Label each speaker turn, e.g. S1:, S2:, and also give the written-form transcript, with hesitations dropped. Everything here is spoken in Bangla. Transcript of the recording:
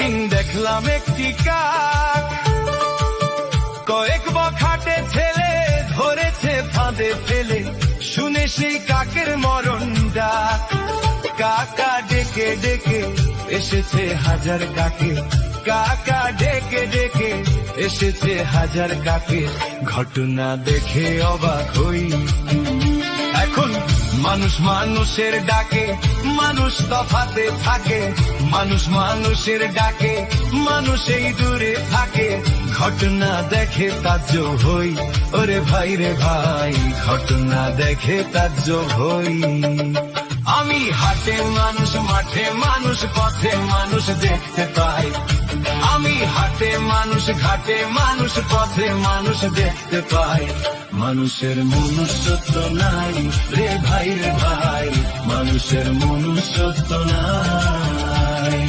S1: সেদিন দেখলাম একটি কাক, কয়েক বখাটে ছেলে ধরেছে ফাঁদে ফেলে, শুনে সেই কাকের মরণ ডাক। কাকা ডেকে ডেকে এসেছে হাজার কাকে, কাকা ডেকে ডেকে এসেছে হাজার কাকে। ঘটনা দেখে অবাক হই, এখন মানুষ মানুষের ডাকে মানুষ তফাতে থাকে, মানুষ মানুষের ডাকে মানুষ এই দূরে থাকে। ঘটনা দেখে তাজ্জব হই, ওরে ভাই রে ভাই, ঘটনা দেখে তাজ্জব হই। আমি হাটে মানুষ, মাঠে মানুষ, পথে মানুষ দেখতে পাই। আমি হাটে মানুষ, ঘাটে মানুষ, পথে মানুষ দেখতে পাই। মানুষের মনুষ্যত্ব নাই রে ভাই রে ভাই, মানুষের মনুষ্যত্ব নাই।